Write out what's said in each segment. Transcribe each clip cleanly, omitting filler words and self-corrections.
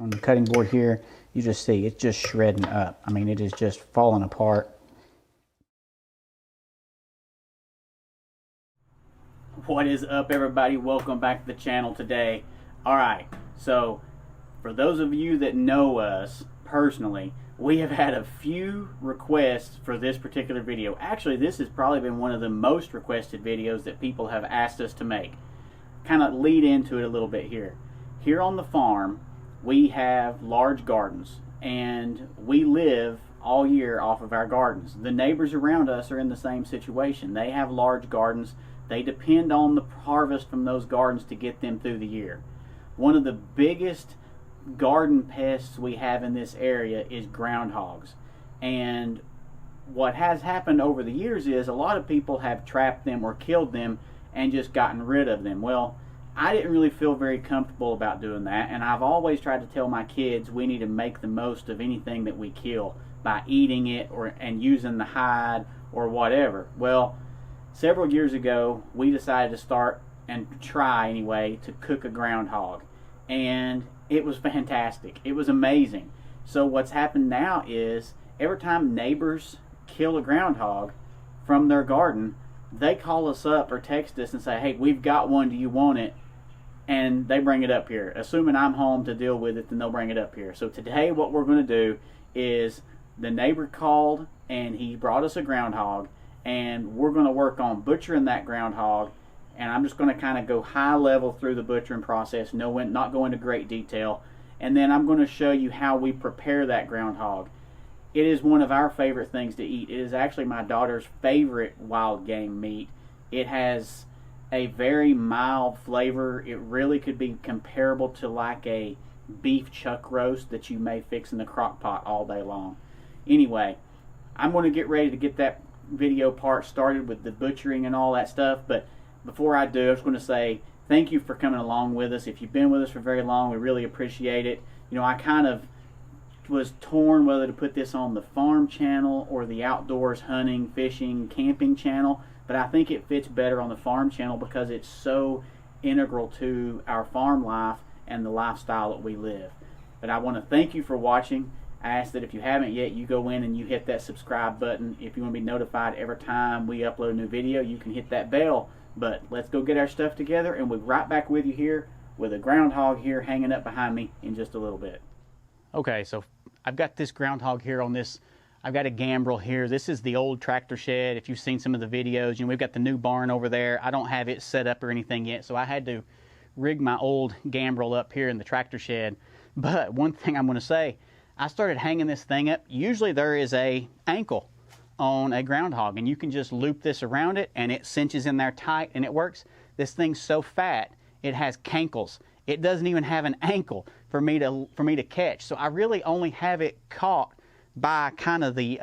on the cutting board here, you just see it's just shredding up. I mean, it is just falling apart. What is up, everybody? Welcome back to the channel today. Alright, so for those of you that know us personally, we have had a few requests for this particular video. Actually, this has probably been one of the most requested videos that people have asked us to make. Kind of lead into it a little bit here. Here on the farm, we have large gardens, and we live all year off of our gardens. The neighbors around us are in the same situation. They have large gardens. They depend on the harvest from those gardens to get them through the year. One of the biggest garden pests we have in this area is groundhogs. And what has happened over the years is a lot of people have trapped them or killed them and just gotten rid of them. Well, I didn't really feel very comfortable about doing that, and I've always tried to tell my kids we need to make the most of anything that we kill by eating it and using the hide or whatever. Well, several years ago, we decided to start and try anyway to cook a groundhog, and it was fantastic. It was amazing. So what's happened now is every time neighbors kill a groundhog from their garden, they call us up or text us and say, hey, we've got one, do you want it? And they bring it up here. Assuming I'm home to deal with it, then they'll bring it up here. So today what we're going to do is the neighbor called and he brought us a groundhog, and we're going to work on butchering that groundhog. And I'm just going to kind of go high level through the butchering process, not go into great detail. And then I'm going to show you how we prepare that groundhog. It is one of our favorite things to eat. It is actually my daughter's favorite wild game meat. It has a very mild flavor. It really could be comparable to like a beef chuck roast that you may fix in the crock pot all day long. Anyway, I'm going to get ready to get that video part started with the butchering and all that stuff, but before I do, I was going to say thank you for coming along with us. If you've been with us for very long, we really appreciate it. You know, I kind of was torn whether to put this on the farm channel or the outdoors hunting, fishing, camping channel, but I think it fits better on the farm channel because it's so integral to our farm life and the lifestyle that we live. But I want to thank you for watching. I ask that if you haven't yet, you go in and you hit that subscribe button. If you want to be notified every time we upload a new video, you can hit that bell. But let's go get our stuff together, and we'll be right back with you here with a groundhog here hanging up behind me in just a little bit. Okay, so I've got this groundhog here on this. I've got a gambrel here. This is the old tractor shed. If you've seen some of the videos, you know, we've got the new barn over there. I don't have it set up or anything yet, so I had to rig my old gambrel up here in the tractor shed. But one thing I'm going to say, I started hanging this thing up. Usually there is a ankle on a groundhog, and you can just loop this around it and it cinches in there tight and it works. This thing's so fat it has cankles. It doesn't even have an ankle for me to catch. So I really only have it caught by kind of the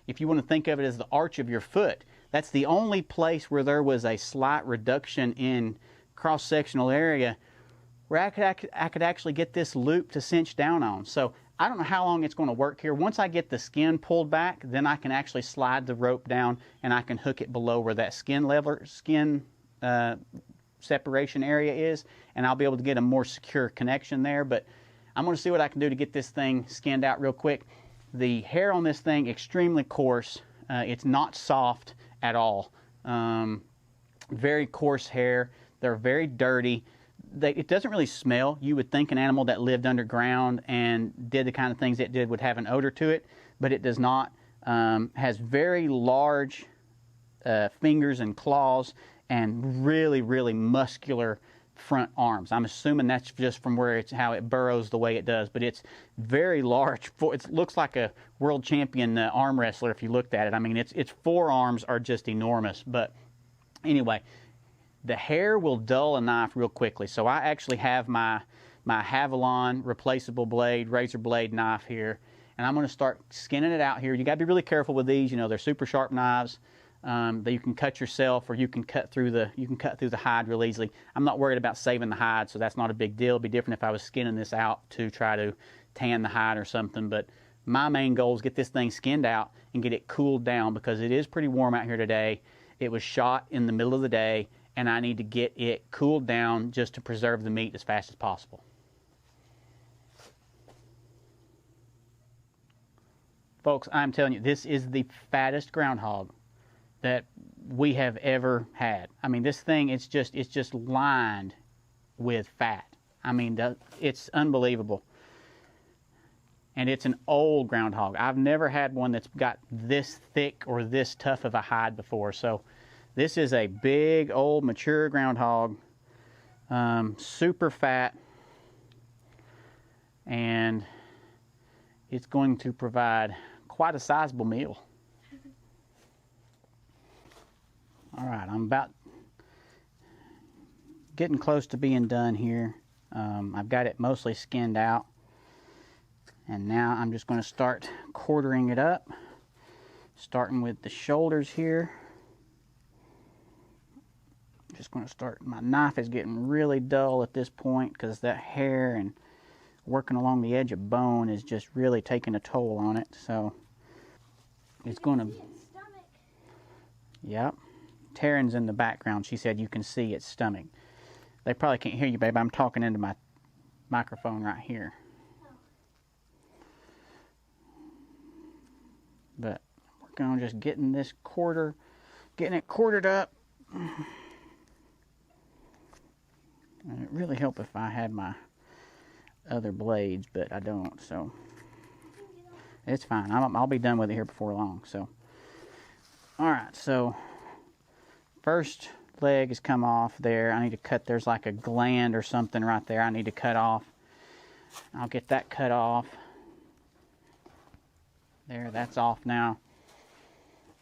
if you want to think of it as the arch of your foot. That's the only place where there was a slight reduction in cross-sectional area where I could actually get this loop to cinch down on. So I don't know how long it's going to work here. Once I get the skin pulled back, then I can actually slide the rope down and I can hook it below where that skin separation area is, and I'll be able to get a more secure connection there. But I'm going to see what I can do to get this thing skinned out real quick. The hair on this thing, extremely coarse. It's not soft at all. Very coarse hair. They're very dirty. It doesn't really smell. You would think an animal that lived underground and did the kind of things it did would have an odor to it, but it does not. Has very large fingers and claws and really, really muscular front arms. I'm assuming that's just from how it burrows the way it does, but it's very large. It looks like a world champion arm wrestler if you looked at it. I mean, its forearms are just enormous. But anyway, the hair will dull a knife real quickly. So I actually have my Havalon replaceable blade, razor blade knife here, and I'm going to start skinning it out here. You got to be really careful with these. You know, they're super sharp knives that you can cut yourself, or you can cut through the hide real easily. I'm not worried about saving the hide, so that's not a big deal. It'd be different if I was skinning this out to try to tan the hide or something. But my main goal is get this thing skinned out and get it cooled down, because it is pretty warm out here today. It was shot in the middle of the day, and I need to get it cooled down just to preserve the meat as fast as possible. Folks, I'm telling you, this is the fattest groundhog that we have ever had. I mean, this thing, it's just lined with fat. I mean, it's unbelievable. And it's an old groundhog. I've never had one that's got this thick or this tough of a hide before. So this is a big, old, mature groundhog, super fat, and it's going to provide quite a sizable meal. All right, I'm about getting close to being done here. I've got it mostly skinned out. And now I'm just going to start quartering it up, starting with the shoulders here. Just going to start, my knife is getting really dull at this point because that hair and working along the edge of bone is just really taking a toll on it. So it's going to, yep. Taryn's in the background. She said you can see its stomach. They probably can't hear you, babe. I'm talking into my microphone right here. But we're going to just getting it quartered up. And it really help if I had my other blades, but I don't, so it's fine. I'll be done with it here before long. So, all right. So first leg has come off there. I need to cut. There's like a gland or something right there. I need to cut off. I'll get that cut off. There, that's off now.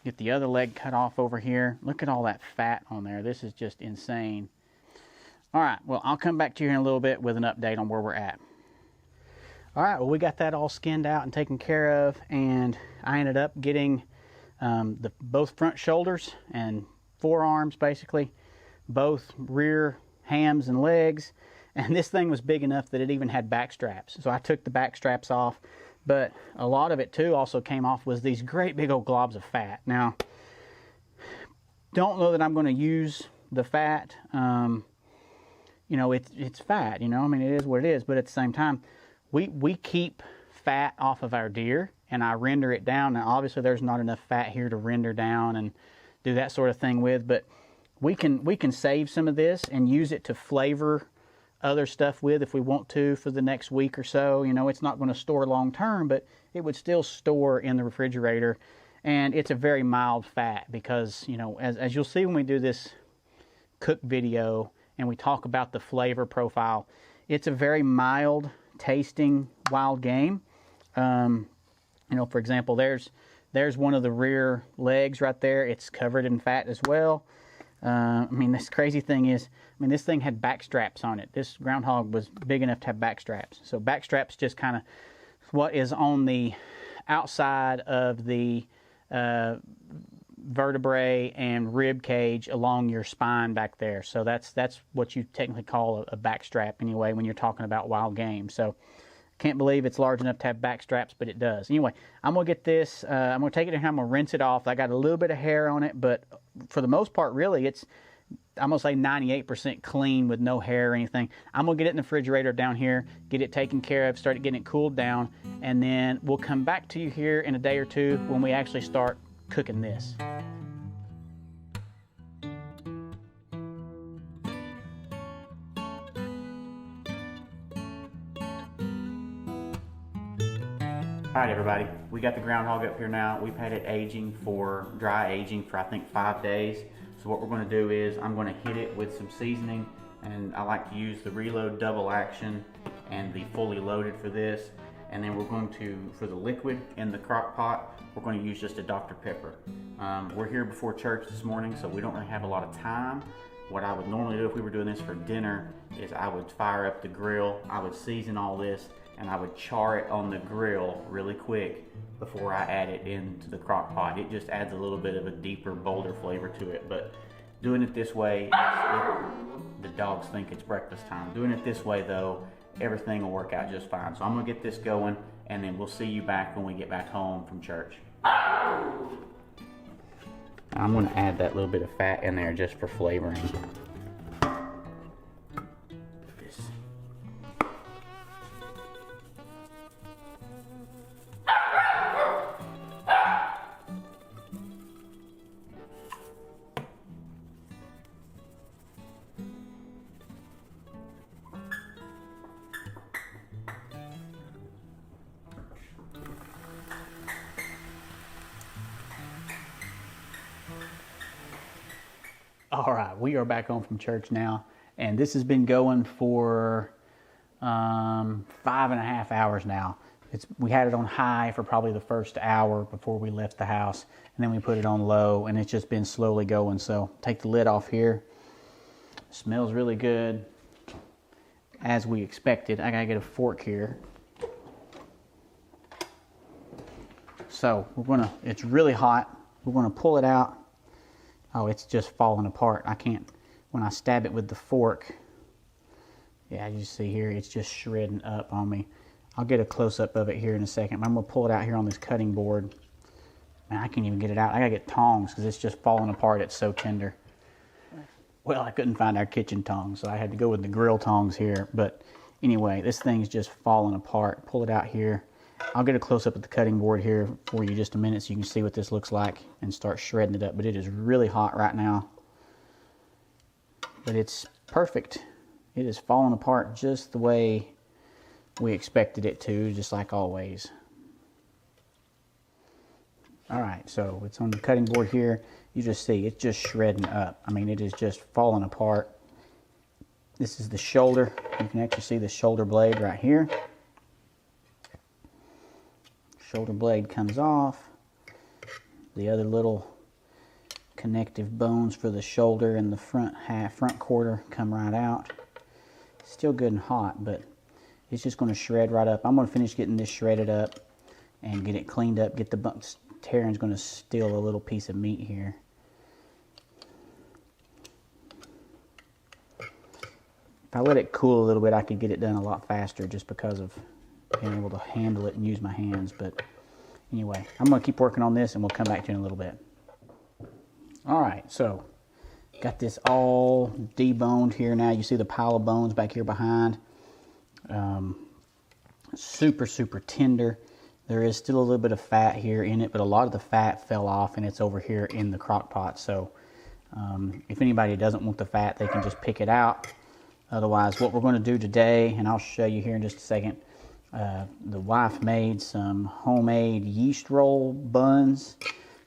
Get the other leg cut off over here. Look at all that fat on there. This is just insane. All right, well, I'll come back to you in a little bit with an update on where we're at. All right, well, we got that all skinned out and taken care of, and I ended up getting both front shoulders and forearms, basically, both rear hams and legs, and this thing was big enough that it even had back straps. So I took the back straps off. But a lot of it too also came off was these great big old globs of fat. Now, don't know that I'm going to use the fat. You know, it's fat. You know, I mean, it is what it is. But at the same time, we keep fat off of our deer, and I render it down. Now, obviously, there's not enough fat here to render down and do that sort of thing with. But we can save some of this and use it to flavor other stuff with if we want to for the next week or so. You know, it's not going to store long term, but it would still store in the refrigerator. And it's a very mild fat because, you know, as you'll see when we do this cook video and we talk about the flavor profile, it's a very mild tasting wild game. You know, for example, there's one of the rear legs right there. It's covered in fat as well. I mean, this crazy thing is, I mean, this thing had back straps on it. This groundhog was big enough to have back straps. So back straps just kind of what is on the outside of the vertebrae and rib cage along your spine back there. So that's what you technically call a back strap anyway when you're talking about wild game. So can't believe it's large enough to have back straps, but it does. Anyway, I'm going to get this, I'm going to take it in here, I'm going to rinse it off. I got a little bit of hair on it, but for the most part, really, it's, I'm going to say 98% clean with no hair or anything. I'm going to get it in the refrigerator down here, get it taken care of, start getting it cooled down, and then we'll come back to you here in a day or two when we actually start cooking this. All right, everybody, we got the groundhog up here now. We've had it dry aging for I think 5 days. So what we're going to do is I'm going to hit it with some seasoning, and I like to use the Reload double action and the fully loaded for this. And then we're going to, for the liquid in the crock pot, we're going to use just a Dr. Pepper. We're here before church this morning, so we don't really have a lot of time. What I would normally do if we were doing this for dinner is I would fire up the grill, I would season all this, and I would char it on the grill really quick before I add it into the crock pot. It just adds a little bit of a deeper, bolder flavor to it. But doing it this way, the dogs think it's breakfast time. Doing it this way though, everything will work out just fine. So I'm gonna get this going, and then we'll see you back when we get back home from church. I'm gonna add that little bit of fat in there just for flavoring. All right, we are back home from church now, and this has been going for 5.5 hours now. We had it on high for probably the first hour before we left the house, and then we put it on low, and it's just been slowly going. So take the lid off here. Smells really good, as we expected. I gotta get a fork here. So it's really hot. We're gonna pull it out. Oh, it's just falling apart. I can't, when I stab it with the fork, yeah, you see here, it's just shredding up on me. I'll get a close-up of it here in a second. I'm gonna pull it out here on this cutting board. Man, I can't even get it out. I gotta get tongs because it's just falling apart. It's so tender. Well, I couldn't find our kitchen tongs, so I had to go with the grill tongs here. But anyway, this thing's just falling apart. Pull it out here. I'll get a close-up of the cutting board here for you just a minute so you can see what this looks like and start shredding it up. But it is really hot right now. But it's perfect. It is falling apart just the way we expected it to, just like always. All right, so it's on the cutting board here. You just see it's just shredding up. I mean, it is just falling apart. This is the shoulder. You can actually see the shoulder blade right here. Shoulder blade comes off. The other little connective bones for the shoulder and the front quarter come right out. Still good and hot, but it's just going to shred right up. I'm going to finish getting this shredded up and get it cleaned up. Get the bumps. Taryn's going to steal a little piece of meat here. If I let it cool a little bit, I could get it done a lot faster just because of being able to handle it and use my hands. But anyway, I'm going to keep working on this and we'll come back to you in a little bit. All right, so got this all deboned here now. You see the pile of bones back here behind. Super, super tender. There is still a little bit of fat here in it, but a lot of the fat fell off and it's over here in the crock pot. So if anybody doesn't want the fat, they can just pick it out. Otherwise, what we're going to do today, and I'll show you here in just a second, the wife made some homemade yeast roll buns.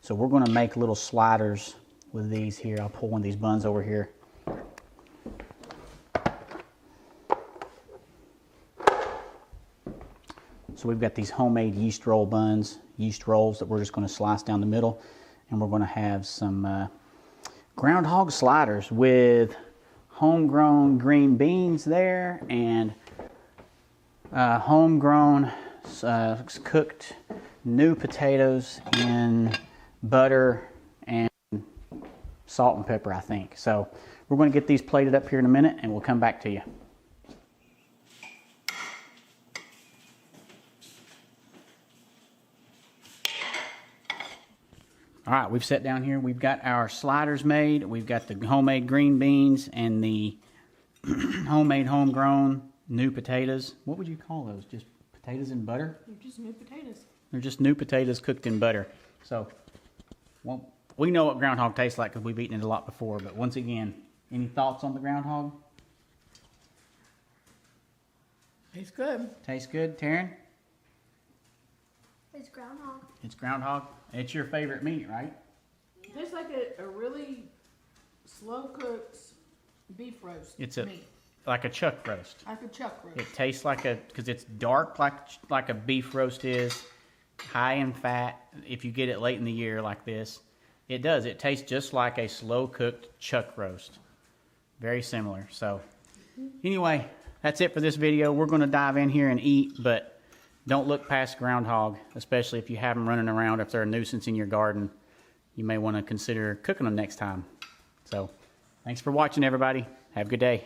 So we're going to make little sliders with these here. I'll pull one of these buns over here. So we've got these homemade yeast roll buns, yeast rolls that we're just going to slice down the middle. And we're going to have some groundhog sliders with homegrown green beans there and homegrown cooked new potatoes in butter and salt and pepper, I think. So we're going to get these plated up here in a minute and we'll come back to you. All right, we've sat down here. We've got our sliders made. We've got the homemade green beans and the homemade homegrown new potatoes. What would you call those? Just potatoes and butter? They're just new potatoes. They're just new potatoes cooked in butter. So, well, we know what groundhog tastes like because we've eaten it a lot before. But once again, any thoughts on the groundhog? Tastes good. Tastes good, Taryn? It's groundhog. It's groundhog. It's your favorite meat, right? It tastes like a really slow cooked beef roast. It's meat. like a chuck roast. Like a chuck roast. It tastes like because it's dark like a beef roast is, high in fat. If you get it late in the year like this, it does. It tastes just like a slow cooked chuck roast. Very similar. So anyway, that's it for this video. We're going to dive in here and eat, but don't look past groundhog, especially if you have them running around. If they're a nuisance in your garden, you may want to consider cooking them next time. So thanks for watching, everybody. Have a good day.